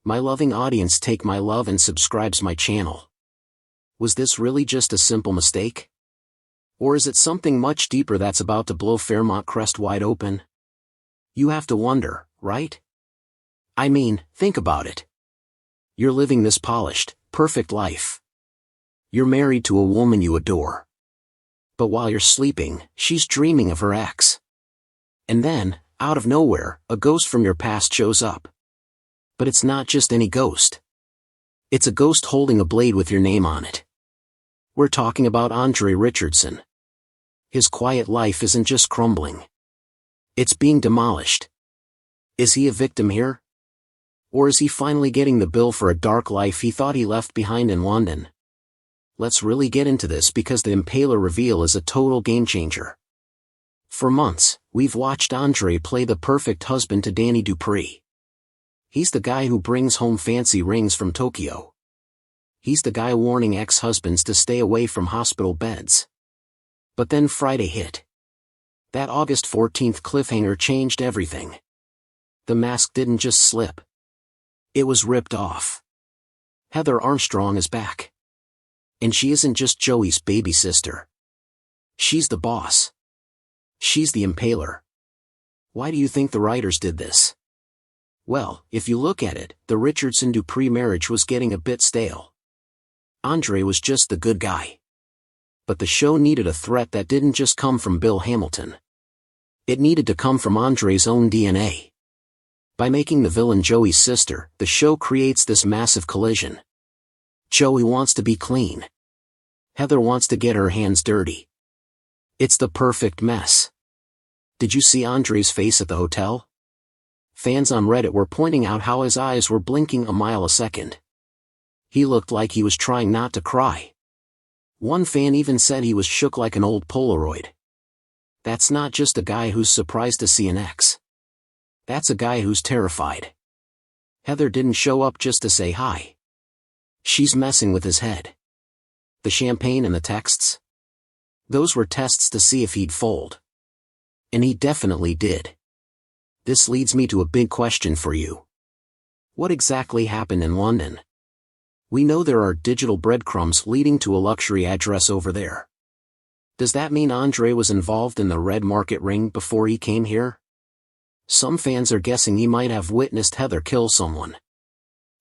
My loving audience, take my love and subscribes my channel. Was this really just a simple mistake? Or is it something much deeper that's about to blow Fairmont Crest wide open? You have to wonder, right? I mean, think about it. You're living this polished, perfect life. You're married to a woman you adore. But while you're sleeping, she's dreaming of her ex. And then, out of nowhere, a ghost from your past shows up. But it's not just any ghost. It's a ghost holding a blade with your name on it. We're talking about Andre Richardson. His quiet life isn't just crumbling. It's being demolished. Is he a victim here? Or is he finally getting the bill for a dark life he thought he left behind in London? Let's really get into this because the Impaler reveal is a total game changer. For months, we've watched Andre play the perfect husband to Dani Dupree. He's the guy who brings home fancy rings from Tokyo. He's the guy warning ex-husbands to stay away from hospital beds. But then Friday hit. That August 14th cliffhanger changed everything. The mask didn't just slip. It was ripped off. Heather Armstrong is back. And she isn't just Joey's baby sister. She's the boss. She's the Impaler. Why do you think the writers did this? Well, if you look at it, the Richardson-Dupree marriage was getting a bit stale. Andre was just the good guy. But the show needed a threat that didn't just come from Bill Hamilton. It needed to come from Andre's own DNA. By making the villain Joey's sister, the show creates this massive collision. Joey wants to be clean. Heather wants to get her hands dirty. It's the perfect mess. Did you see Andre's face at the hotel? Fans on Reddit were pointing out how his eyes were blinking a mile a second. He looked like he was trying not to cry. One fan even said he was shook like an old Polaroid. That's not just a guy who's surprised to see an ex. That's a guy who's terrified. Heather didn't show up just to say hi. She's messing with his head. The champagne and the texts? Those were tests to see if he'd fold. And he definitely did. This leads me to a big question for you. What exactly happened in London? We know there are digital breadcrumbs leading to a luxury address over there. Does that mean Andre was involved in the red market ring before he came here? Some fans are guessing he might have witnessed Heather kill someone.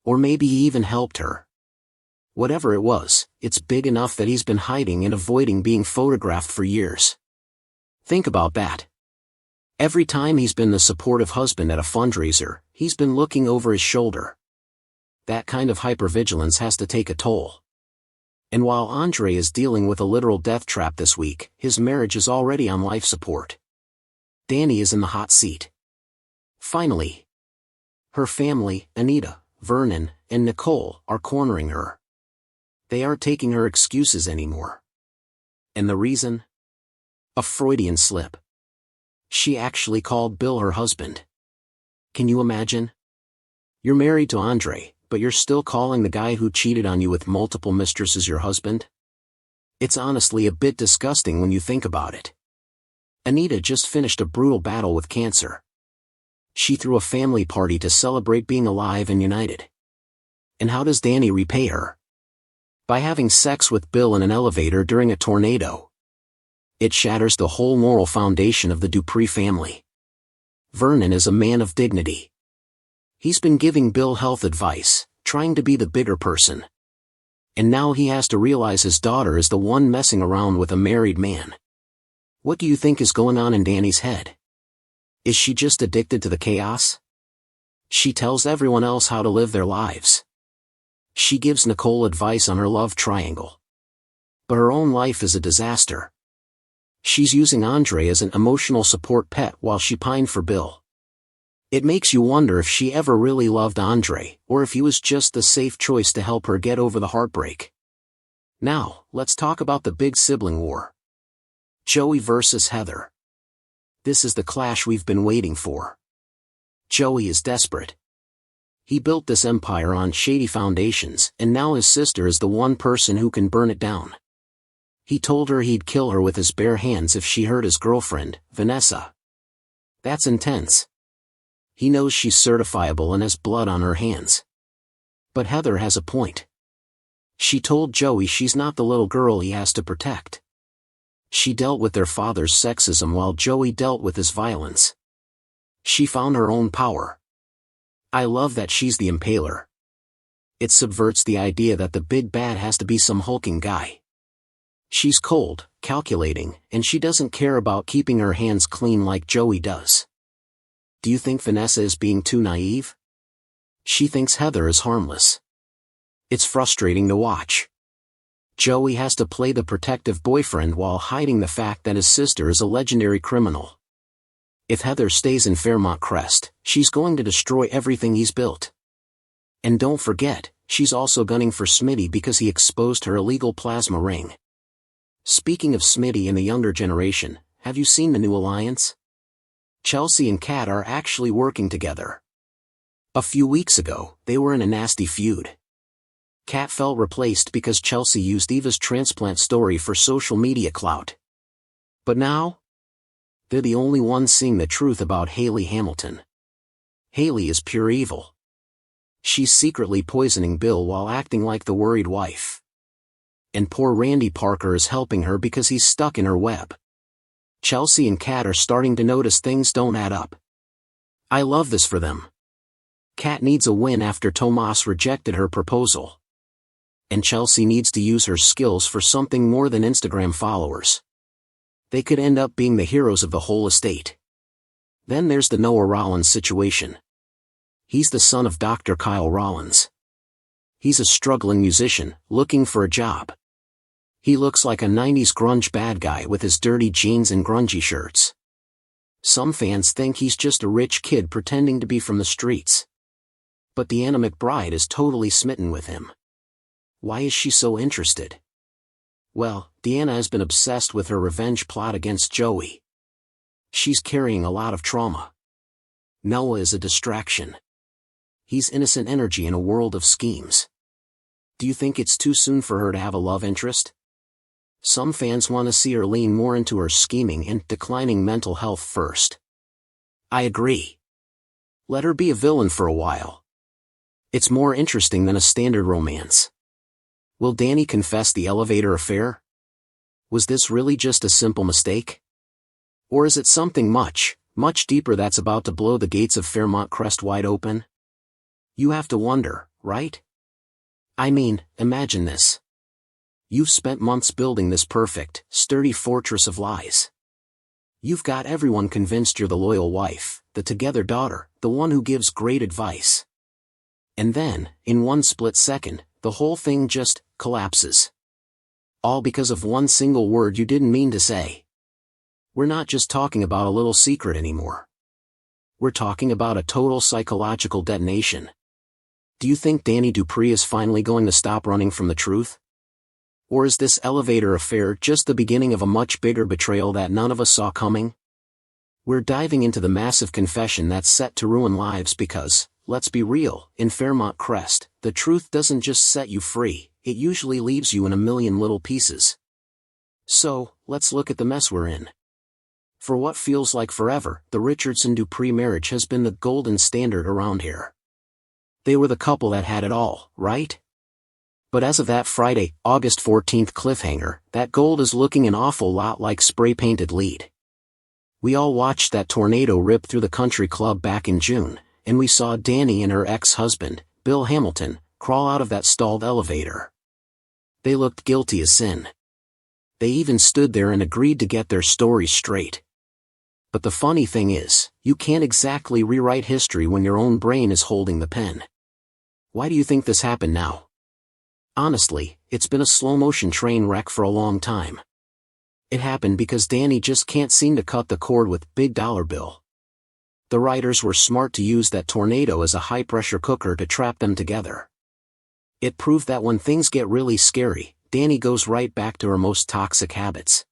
Or maybe he even helped her. Whatever it was, it's big enough that he's been hiding and avoiding being photographed for years. Think about that. Every time he's been the supportive husband at a fundraiser, he's been looking over his shoulder. That kind of hypervigilance has to take a toll. And while Andre is dealing with a literal death trap this week, his marriage is already on life support. Dani is in the hot seat. Finally. Her family, Anita, Vernon, and Nicole, are cornering her. They aren't taking her excuses anymore. And the reason? A Freudian slip. She actually called Bill her husband. Can you imagine? You're married to Andre, but you're still calling the guy who cheated on you with multiple mistresses your husband? It's honestly a bit disgusting when you think about it. Anita just finished a brutal battle with cancer. She threw a family party to celebrate being alive and united. And how does Dani repay her? By having sex with Bill in an elevator during a tornado. It shatters the whole moral foundation of the Dupree family. Vernon is a man of dignity. He's been giving Bill health advice, trying to be the bigger person. And now he has to realize his daughter is the one messing around with a married man. What do you think is going on in Dani's head? Is she just addicted to the chaos? She tells everyone else how to live their lives. She gives Nicole advice on her love triangle. But her own life is a disaster. She's using Andre as an emotional support pet while she pined for Bill. It makes you wonder if she ever really loved Andre, or if he was just the safe choice to help her get over the heartbreak. Now, let's talk about the big sibling war. Joey versus Heather. This is the clash we've been waiting for. Joey is desperate. He built this empire on shady foundations, and now his sister is the one person who can burn it down. He told her he'd kill her with his bare hands if she hurt his girlfriend, Vanessa. That's intense. He knows she's certifiable and has blood on her hands. But Heather has a point. She told Joey she's not the little girl he has to protect. She dealt with their father's sexism while Joey dealt with his violence. She found her own power. I love that she's the Impaler. It subverts the idea that the big bad has to be some hulking guy. She's cold, calculating, and she doesn't care about keeping her hands clean like Joey does. Do you think Vanessa is being too naive? She thinks Heather is harmless. It's frustrating to watch. Joey has to play the protective boyfriend while hiding the fact that his sister is a legendary criminal. If Heather stays in Fairmont Crest, she's going to destroy everything he's built. And don't forget, she's also gunning for Smitty because he exposed her illegal plasma ring. Speaking of Smitty and the younger generation, have you seen the new alliance? Chelsea and Kat are actually working together. A few weeks ago, they were in a nasty feud. Kat felt replaced because Chelsea used Eva's transplant story for social media clout. But now, they're the only ones seeing the truth about Haley Hamilton. Haley is pure evil. She's secretly poisoning Bill while acting like the worried wife. And poor Randy Parker is helping her because he's stuck in her web. Chelsea and Kat are starting to notice things don't add up. I love this for them. Kat needs a win after Tomas rejected her proposal. And Chelsea needs to use her skills for something more than Instagram followers. They could end up being the heroes of the whole estate. Then there's the Noah Rollins situation. He's the son of Dr. Kyle Rollins. He's a struggling musician, looking for a job. He looks like a 90s grunge bad guy with his dirty jeans and grungy shirts. Some fans think he's just a rich kid pretending to be from the streets. But Deanna McBride is totally smitten with him. Why is she so interested? Well, Deanna has been obsessed with her revenge plot against Joey. She's carrying a lot of trauma. Noah is a distraction. He's innocent energy in a world of schemes. Do you think it's too soon for her to have a love interest? Some fans want to see her lean more into her scheming and declining mental health first. I agree. Let her be a villain for a while. It's more interesting than a standard romance. Will Dani confess the elevator affair? Was this really just a simple mistake? Or is it something much, much deeper that's about to blow the gates of Fairmont Crest wide open? You have to wonder, right? I mean, imagine this. You've spent months building this perfect, sturdy fortress of lies. You've got everyone convinced you're the loyal wife, the together daughter, the one who gives great advice. And then, in one split second, the whole thing just collapses. All because of one single word you didn't mean to say. We're not just talking about a little secret anymore. We're talking about a total psychological detonation. Do you think Dani Dupree is finally going to stop running from the truth? Or is this elevator affair just the beginning of a much bigger betrayal that none of us saw coming? We're diving into the massive confession that's set to ruin lives because, let's be real, in Fairmont Crest, the truth doesn't just set you free, it usually leaves you in a million little pieces. So, let's look at the mess we're in. For what feels like forever, the Richardson-Dupree marriage has been the golden standard around here. They were the couple that had it all, right? But as of that Friday, August 14th cliffhanger, that gold is looking an awful lot like spray-painted lead. We all watched that tornado rip through the country club back in June, and we saw Dani and her ex-husband, Bill Hamilton, crawl out of that stalled elevator. They looked guilty as sin. They even stood there and agreed to get their stories straight. But the funny thing is, you can't exactly rewrite history when your own brain is holding the pen. Why do you think this happened now? Honestly, it's been a slow-motion train wreck for a long time. It happened because Dani just can't seem to cut the cord with Big Dollar Bill. The writers were smart to use that tornado as a high-pressure cooker to trap them together. It proved that when things get really scary, Dani goes right back to her most toxic habits.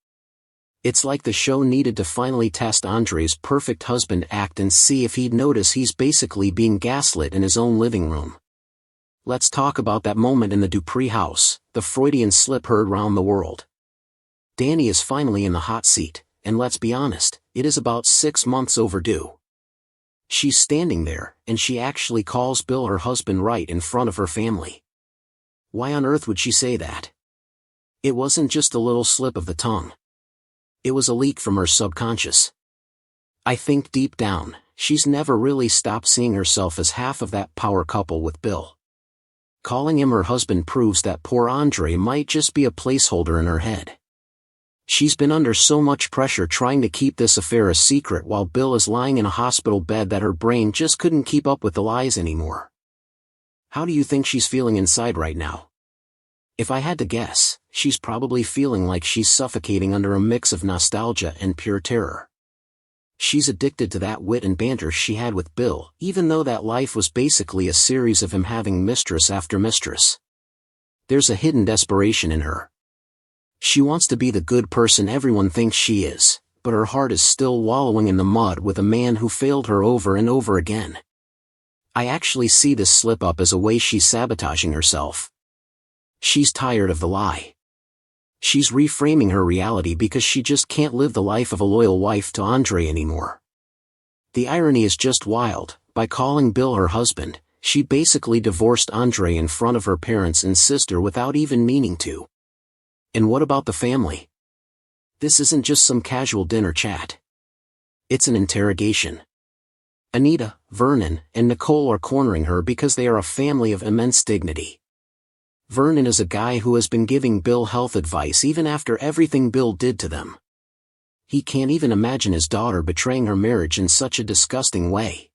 It's like the show needed to finally test Andre's perfect husband act and see if he'd notice he's basically being gaslit in his own living room. Let's talk about that moment in the Dupree house, the Freudian slip heard round the world. Dani is finally in the hot seat, and let's be honest, it is about 6 months overdue. She's standing there, and she actually calls Bill her husband right in front of her family. Why on earth would she say that? It wasn't just a little slip of the tongue. It was a leak from her subconscious. I think deep down, she's never really stopped seeing herself as half of that power couple with Bill. Calling him her husband proves that poor Andre might just be a placeholder in her head. She's been under so much pressure trying to keep this affair a secret while Bill is lying in a hospital bed that her brain just couldn't keep up with the lies anymore. How do you think she's feeling inside right now? If I had to guess, she's probably feeling like she's suffocating under a mix of nostalgia and pure terror. She's addicted to that wit and banter she had with Bill, even though that life was basically a series of him having mistress after mistress. There's a hidden desperation in her. She wants to be the good person everyone thinks she is, but her heart is still wallowing in the mud with a man who failed her over and over again. I actually see this slip-up as a way she's sabotaging herself. She's tired of the lie. She's reframing her reality because she just can't live the life of a loyal wife to Andre anymore. The irony is just wild. By calling Bill her husband, she basically divorced Andre in front of her parents and sister without even meaning to. And what about the family? This isn't just some casual dinner chat. It's an interrogation. Anita, Vernon, and Nicole are cornering her because they are a family of immense dignity. Vernon is a guy who has been giving Bill health advice even after everything Bill did to them. He can't even imagine his daughter betraying her marriage in such a disgusting way.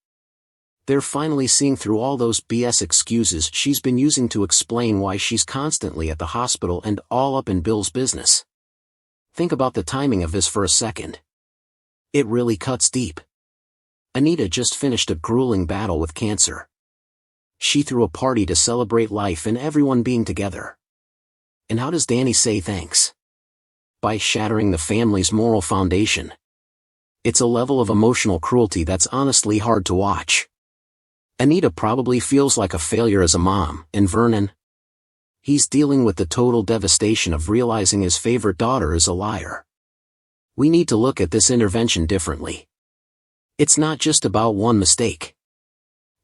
They're finally seeing through all those BS excuses she's been using to explain why she's constantly at the hospital and all up in Bill's business. Think about the timing of this for a second. It really cuts deep. Anita just finished a grueling battle with cancer. She threw a party to celebrate life and everyone being together. And how does Dani say thanks? By shattering the family's moral foundation. It's a level of emotional cruelty that's honestly hard to watch. Anita probably feels like a failure as a mom, and Vernon? He's dealing with the total devastation of realizing his favorite daughter is a liar. We need to look at this intervention differently. It's not just about one mistake.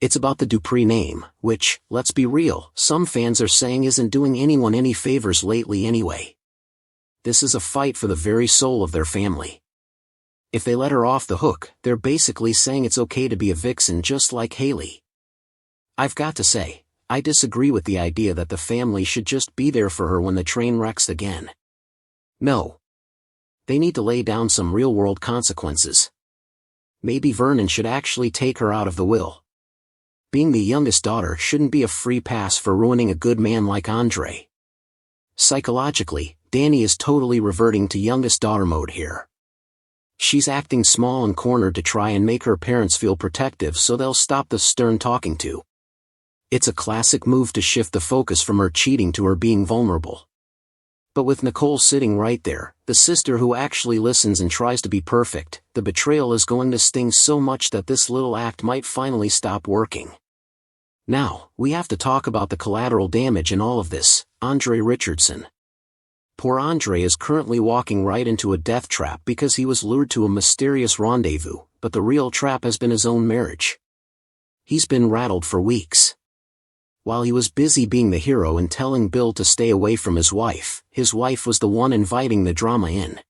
It's about the Dupree name, which, let's be real, some fans are saying isn't doing anyone any favors lately anyway. This is a fight for the very soul of their family. If they let her off the hook, they're basically saying it's okay to be a vixen just like Haley. I've got to say, I disagree with the idea that the family should just be there for her when the train wrecks again. No. They need to lay down some real-world consequences. Maybe Vernon should actually take her out of the will. Being the youngest daughter shouldn't be a free pass for ruining a good man like Andre. Psychologically, Dani is totally reverting to youngest daughter mode here. She's acting small and cornered to try and make her parents feel protective so they'll stop the stern talking to. It's a classic move to shift the focus from her cheating to her being vulnerable. But with Nicole sitting right there, the sister who actually listens and tries to be perfect, the betrayal is going to sting so much that this little act might finally stop working. Now, we have to talk about the collateral damage in all of this, Andre Richardson. Poor Andre is currently walking right into a death trap because he was lured to a mysterious rendezvous, but the real trap has been his own marriage. He's been rattled for weeks. While he was busy being the hero and telling Bill to stay away from his wife was the one inviting the drama in.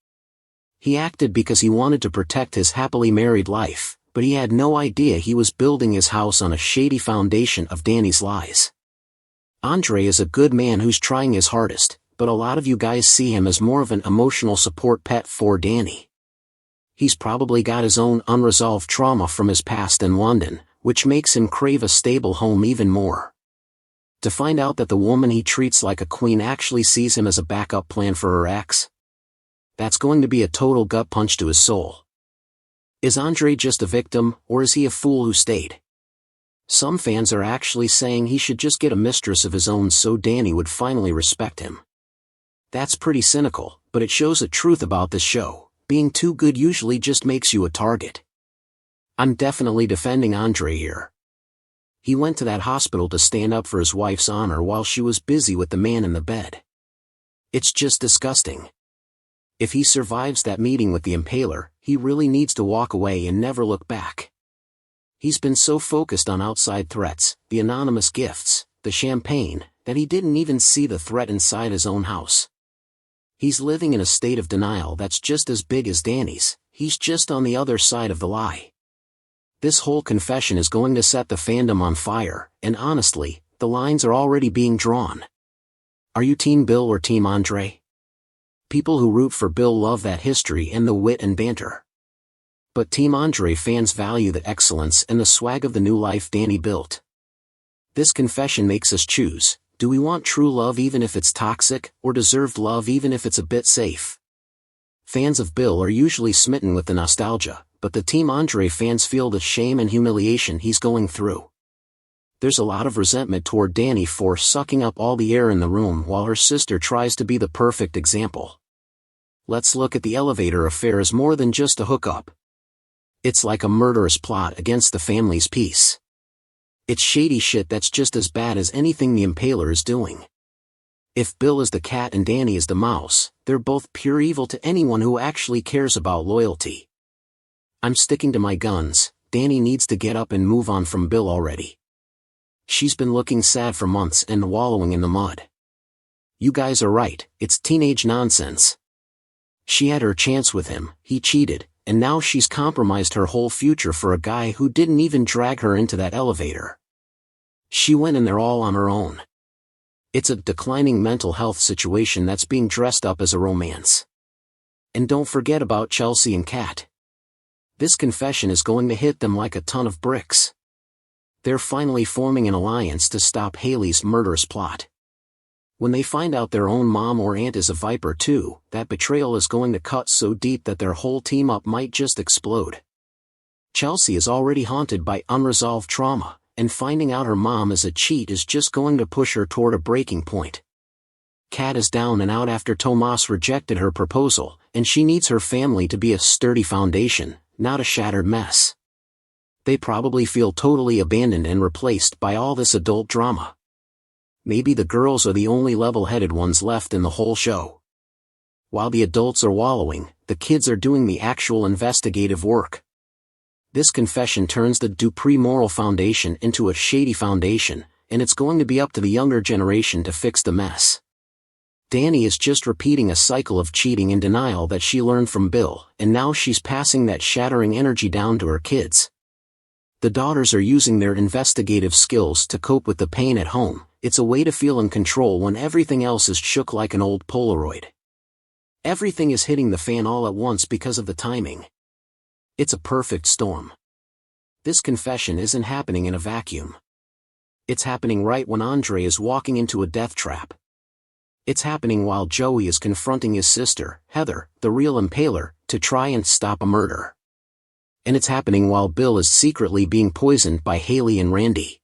He acted because he wanted to protect his happily married life, but he had no idea he was building his house on a shady foundation of Dani's lies. Andre is a good man who's trying his hardest, but a lot of you guys see him as more of an emotional support pet for Dani. He's probably got his own unresolved trauma from his past in London, which makes him crave a stable home even more. To find out that the woman he treats like a queen actually sees him as a backup plan for her ex? That's going to be a total gut punch to his soul. Is Andre just a victim, or is he a fool who stayed? Some fans are actually saying he should just get a mistress of his own so Dani would finally respect him. That's pretty cynical, but it shows a truth about this show. Being too good usually just makes you a target. I'm definitely defending Andre here. He went to that hospital to stand up for his wife's honor while she was busy with the man in the bed. It's just disgusting. If he survives that meeting with the Impaler, he really needs to walk away and never look back. He's been so focused on outside threats, the anonymous gifts, the champagne, that he didn't even see the threat inside his own house. He's living in a state of denial that's just as big as Dani's. He's just on the other side of the lie. This whole confession is going to set the fandom on fire, and honestly, the lines are already being drawn. Are you Team Bill or Team Andre? People who root for Bill love that history and the wit and banter. But Team Andre fans value the excellence and the swag of the new life Dani built. This confession makes us choose: do we want true love even if it's toxic, or deserved love even if it's a bit safe? Fans of Bill are usually smitten with the nostalgia, but the Team Andre fans feel the shame and humiliation he's going through. There's a lot of resentment toward Dani for sucking up all the air in the room while her sister tries to be the perfect example. Let's look at the elevator affair as more than just a hookup. It's like a murderous plot against the family's peace. It's shady shit that's just as bad as anything the Impaler is doing. If Bill is the cat and Dani is the mouse, they're both pure evil to anyone who actually cares about loyalty. I'm sticking to my guns. Dani needs to get up and move on from Bill already. She's been looking sad for months and wallowing in the mud. You guys are right, it's teenage nonsense. She had her chance with him, he cheated, and now she's compromised her whole future for a guy who didn't even drag her into that elevator. She went in there all on her own. It's a declining mental health situation that's being dressed up as a romance. And don't forget about Chelsea and Kat. This confession is going to hit them like a ton of bricks. They're finally forming an alliance to stop Haley's murderous plot. When they find out their own mom or aunt is a viper too, that betrayal is going to cut so deep that their whole team-up might just explode. Chelsea is already haunted by unresolved trauma, and finding out her mom is a cheat is just going to push her toward a breaking point. Kat is down and out after Tomas rejected her proposal, and she needs her family to be a sturdy foundation, not a shattered mess. They probably feel totally abandoned and replaced by all this adult drama. Maybe the girls are the only level-headed ones left in the whole show. While the adults are wallowing, the kids are doing the actual investigative work. This confession turns the Dupree moral foundation into a shady foundation, and it's going to be up to the younger generation to fix the mess. Dani is just repeating a cycle of cheating and denial that she learned from Bill, and now she's passing that shattering energy down to her kids. The daughters are using their investigative skills to cope with the pain at home. It's a way to feel in control when everything else is shook like an old Polaroid. Everything is hitting the fan all at once because of the timing. It's a perfect storm. This confession isn't happening in a vacuum. It's happening right when Andre is walking into a death trap. It's happening while Joey is confronting his sister, Heather, the real Impaler, to try and stop a murder. And it's happening while Bill is secretly being poisoned by Haley and Randy.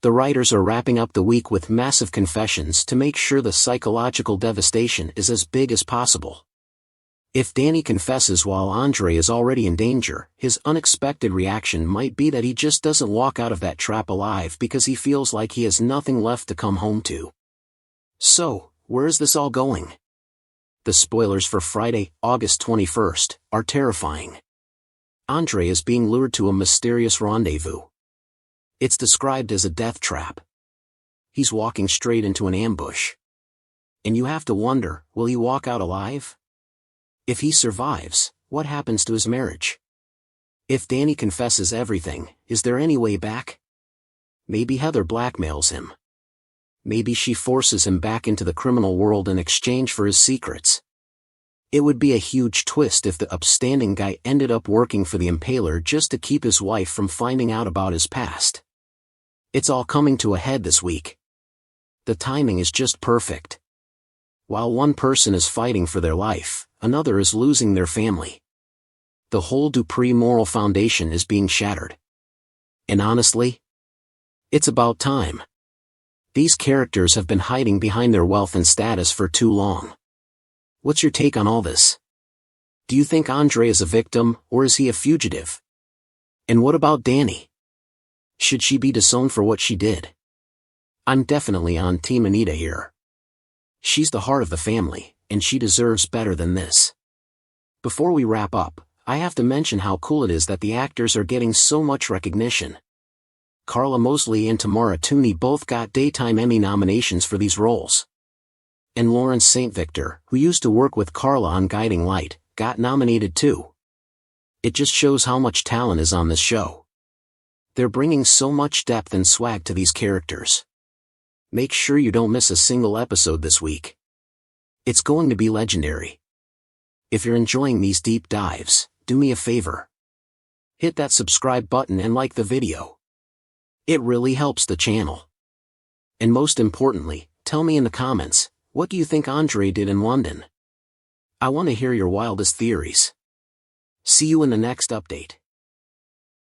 The writers are wrapping up the week with massive confessions to make sure the psychological devastation is as big as possible. If Dani confesses while Andre is already in danger, his unexpected reaction might be that he just doesn't walk out of that trap alive because he feels like he has nothing left to come home to. So, where is this all going? The spoilers for Friday, August 21st, are terrifying. Andre is being lured to a mysterious rendezvous. It's described as a death trap. He's walking straight into an ambush. And you have to wonder, will he walk out alive? If he survives, what happens to his marriage? If Dani confesses everything, is there any way back? Maybe Heather blackmails him. Maybe she forces him back into the criminal world in exchange for his secrets. It would be a huge twist if the upstanding guy ended up working for the Impaler just to keep his wife from finding out about his past. It's all coming to a head this week. The timing is just perfect. While one person is fighting for their life, another is losing their family. The whole Dupree moral foundation is being shattered. And honestly, it's about time. These characters have been hiding behind their wealth and status for too long. What's your take on all this? Do you think Andre is a victim, or is he a fugitive? And what about Dani? Should she be disowned for what she did? I'm definitely on Team Anita here. She's the heart of the family, and she deserves better than this. Before we wrap up, I have to mention how cool it is that the actors are getting so much recognition. Carla Mosley and Tamara Tooney both got Daytime Emmy nominations for these roles. And Lawrence St. Victor, who used to work with Carla on Guiding Light, got nominated too. It just shows how much talent is on this show. They're bringing so much depth and swag to these characters. Make sure you don't miss a single episode this week. It's going to be legendary. If you're enjoying these deep dives, do me a favor. Hit that subscribe button and like the video. It really helps the channel. And most importantly, tell me in the comments, what do you think Andre did in London? I want to hear your wildest theories. See you in the next update.